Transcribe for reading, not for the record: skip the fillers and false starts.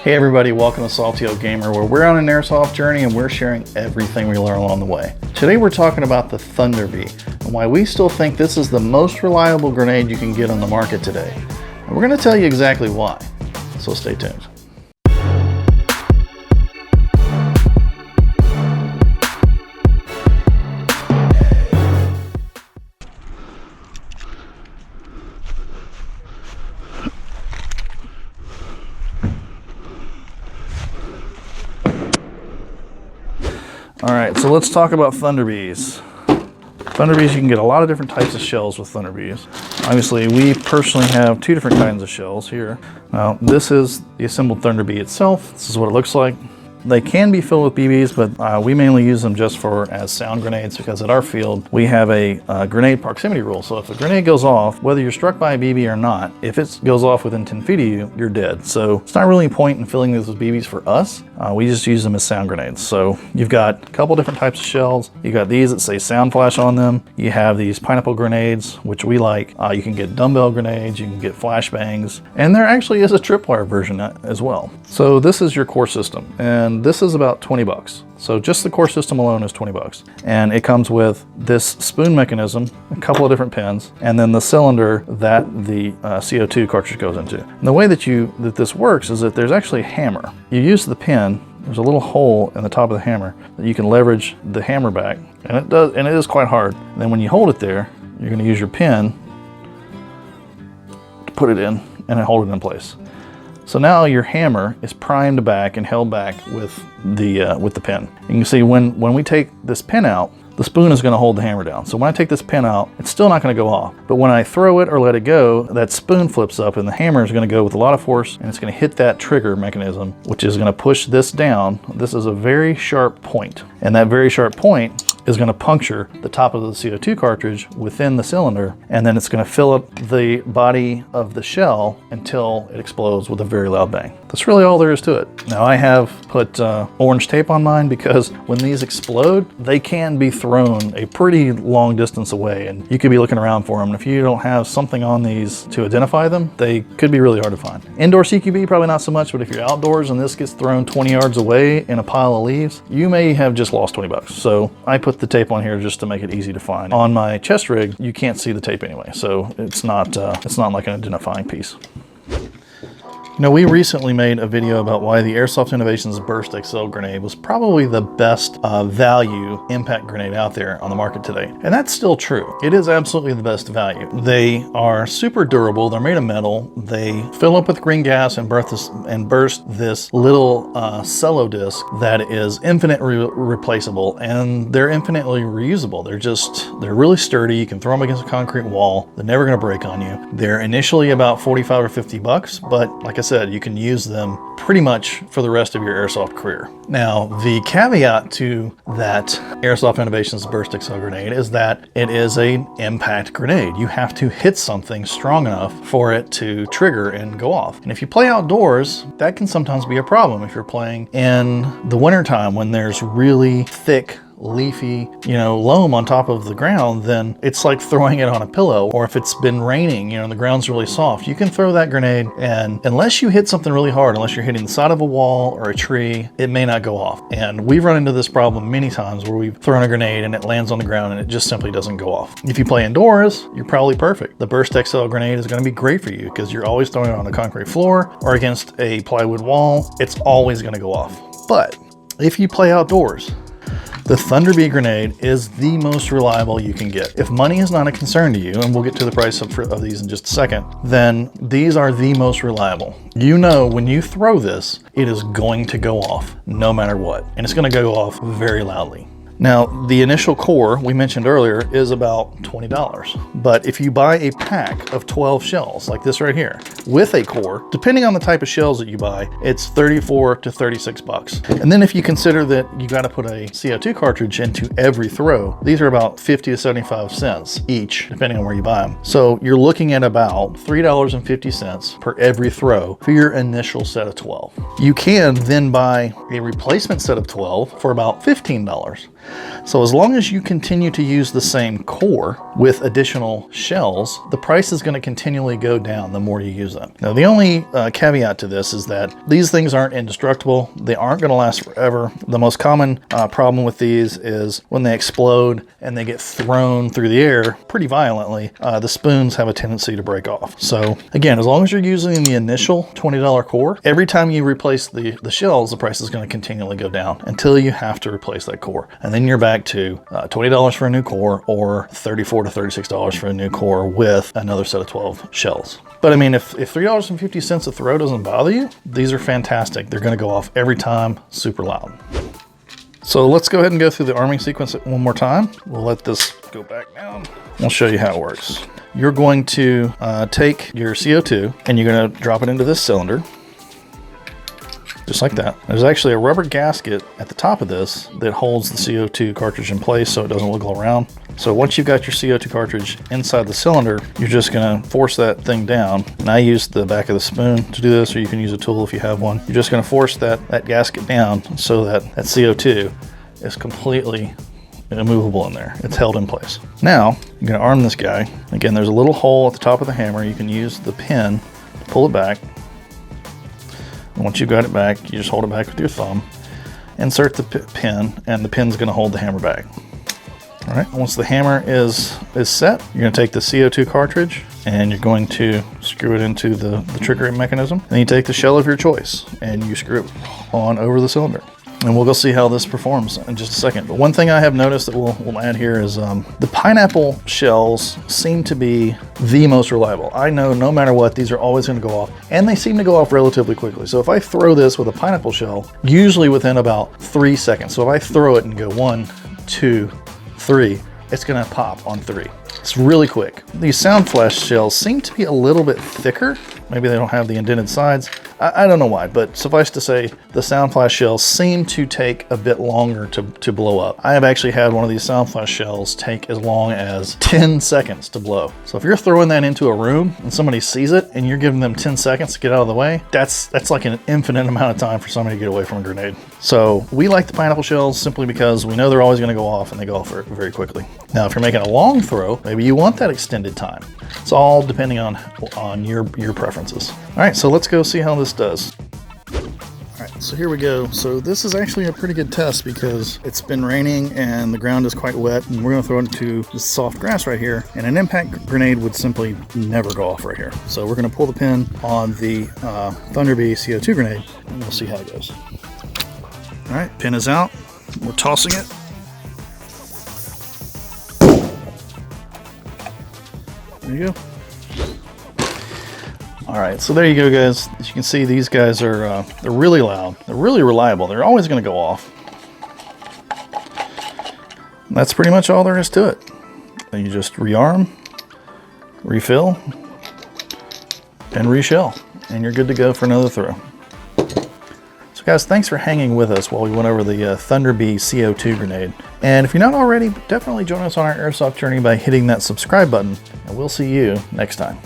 Hey everybody, welcome to SaltyOldGamer, where we're on an airsoft journey and we're sharing everything we learn along the way. Today we're talking about the Thunder Bee and why we still think this is the most reliable grenade you can get on the market today. And we're going to tell you exactly why, so stay tuned. All right, so let's talk about Thunder Bees. Thunder Bees, you can get a lot of different types of shells with Thunder Bees. Obviously, we personally have two different kinds of shells here. Now, this is the assembled Thunder Bee itself. This is what it looks like. They can be filled with BBs, but we mainly use them just as sound grenades because at our field, we have a grenade proximity rule. So if a grenade goes off, whether you're struck by a BB or not, if it goes off within 10 feet of you, you're dead. So it's not really a point in filling these with BBs for us. We just use them as sound grenades. So you've got a couple different types of shells. You got these that say sound flash on them. You have these pineapple grenades, which we like. You can get dumbbell grenades, you can get flashbangs, and there actually is a tripwire version as well. So this is your core system, and this is about 20 bucks. So just the core system alone is 20 bucks. And it comes with this spoon mechanism, a couple of different pins, and then the cylinder that the CO2 cartridge goes into. And the way that this works is that there's actually a hammer. You use the pin, there's a little hole in the top of the hammer that you can leverage the hammer back, and it is quite hard. And then when you hold it there, you're gonna use your pin to put it in and hold it in place. So now your hammer is primed back and held back with the pin. You can see when we take this pin out, the spoon is going to hold the hammer down. So when I take this pin out, it's still not going to go off. But when I throw it or let it go, that spoon flips up and the hammer is going to go with a lot of force and it's going to hit that trigger mechanism, which is going to push this down. This is a very sharp point. And that very sharp point is going to puncture the top of the CO2 cartridge within the cylinder, and then it's going to fill up the body of the shell until it explodes with a very loud bang. That's really all there is to it. Now I have put orange tape on mine because when these explode, they can be thrown a pretty long distance away, and you could be looking around for them. And if you don't have something on these to identify them, they could be really hard to find. Indoor CQB, probably not so much, but if you're outdoors and this gets thrown 20 yards away in a pile of leaves, you may have just lost 20 bucks. So I put the tape on here just to make it easy to find. On my chest rig, you can't see the tape anyway, so it's not like an identifying piece. You know, we recently made a video about why the Airsoft Innovations Burst XL grenade was probably the best value impact grenade out there on the market today. And that's still true. It is absolutely the best value. They are super durable. They're made of metal. They fill up with green gas and burst this little cello disc that is infinitely replaceable, and they're infinitely reusable. They're really sturdy. You can throw them against a concrete wall. They're never going to break on you. They're initially about 45 or 50 bucks, but like I said, you can use them pretty much for the rest of your airsoft career. Now, the caveat to that Airsoft Innovations Burst XL grenade is that it is an impact grenade. You have to hit something strong enough for it to trigger and go off. And if you play outdoors, that can sometimes be a problem. If you're playing in the wintertime when there's really thick, leafy, loam on top of the ground, then it's like throwing it on a pillow. Or if it's been raining, and the ground's really soft, you can throw that grenade, and unless you hit something really hard, unless you're hitting the side of a wall or a tree, it may not go off. And we've run into this problem many times where we've thrown a grenade and it lands on the ground and it just simply doesn't go off. If you play indoors, you're probably perfect. The Burst XL grenade is going to be great for you because you're always throwing it on a concrete floor or against a plywood wall. It's always going to go off. But if you play outdoors, the Thunder Bee grenade is the most reliable you can get. If money is not a concern to you, and we'll get to the price of these in just a second, then these are the most reliable. You know when you throw this, it is going to go off no matter what, and it's going to go off very loudly. Now, the initial core we mentioned earlier is about $20, but if you buy a pack of 12 shells like this right here with a core, depending on the type of shells that you buy, it's 34 to 36 bucks. And then if you consider that you got to put a CO2 cartridge into every throw, these are about 50 to 75 cents each, depending on where you buy them. So you're looking at about $3.50 per every throw for your initial set of 12. You can then buy a replacement set of 12 for about $15. So as long as you continue to use the same core with additional shells, the price is going to continually go down the more you use them. Now, the only caveat to this is that these things aren't indestructible. They aren't going to last forever. The most common problem with these is when they explode and they get thrown through the air pretty violently, the spoons have a tendency to break off. So again, as long as you're using the initial $20 core, every time you replace the shells, the price is going to continually go down until you have to replace that core. And then you're back to $20 for a new core, or $34 to $36 for a new core with another set of 12 shells. But I mean, if $3.50 a throw doesn't bother you, these are fantastic. They're going to go off every time, super loud. So let's go ahead and go through the arming sequence one more time. We'll let this go back down. We'll show you how it works. You're going to take your CO2 and you're going to drop it into this cylinder, just like that. There's actually a rubber gasket at the top of this that holds the CO2 cartridge in place so it doesn't wiggle around. So once you've got your CO2 cartridge inside the cylinder, you're just going to force that thing down. And I use the back of the spoon to do this, or you can use a tool if you have one. You're just going to force that gasket down so that CO2 is completely immovable in there. It's held in place. Now, you're going to arm this guy. Again, there's a little hole at the top of the hammer. You can use the pin to pull it back. And once you've got it back, you just hold it back with your thumb, insert the pin, and the pin's going to hold the hammer back. All right, once the hammer is set, you're going to take the CO2 cartridge and you're going to screw it into the triggering mechanism. And you take the shell of your choice and you screw it on over the cylinder. And we'll go see how this performs in just a second. But one thing I have noticed that we'll add here is the pineapple shells seem to be the most reliable. I know no matter what, these are always going to go off, and they seem to go off relatively quickly. So if I throw this with a pineapple shell, usually within about 3 seconds. So if I throw it and go 1, 2, 3, it's going to pop on 3. It's really quick. These sound flash shells seem to be a little bit thicker. Maybe they don't have the indented sides. I don't know why, but suffice to say, the sound flash shells seem to take a bit longer to blow up. I have actually had one of these sound flash shells take as long as 10 seconds to blow. So if you're throwing that into a room and somebody sees it and you're giving them 10 seconds to get out of the way, that's like an infinite amount of time for somebody to get away from a grenade. So we like the pineapple shells simply because we know they're always going to go off, and they go off very quickly. Now, if you're making a long throw, maybe you want that extended time. It's all depending on your preferences. All right, so let's go see how this does. All right, so here we go. So this is actually a pretty good test because it's been raining and the ground is quite wet, and we're going to throw it into this soft grass right here, and an impact grenade would simply never go off right here. So we're going to pull the pin on the Thunder Bee CO2 grenade, and we'll see how it goes. All right, pin is out. We're tossing it. There you go. All right, so there you go, guys. As you can see, these guys are they're really loud. They're really reliable. They're always going to go off. And that's pretty much all there is to it. Then you just rearm, refill, and reshell, and you're good to go for another throw. So guys, thanks for hanging with us while we went over the Thunder Bee CO2 grenade. And if you're not already, definitely join us on our airsoft journey by hitting that subscribe button, and we'll see you next time.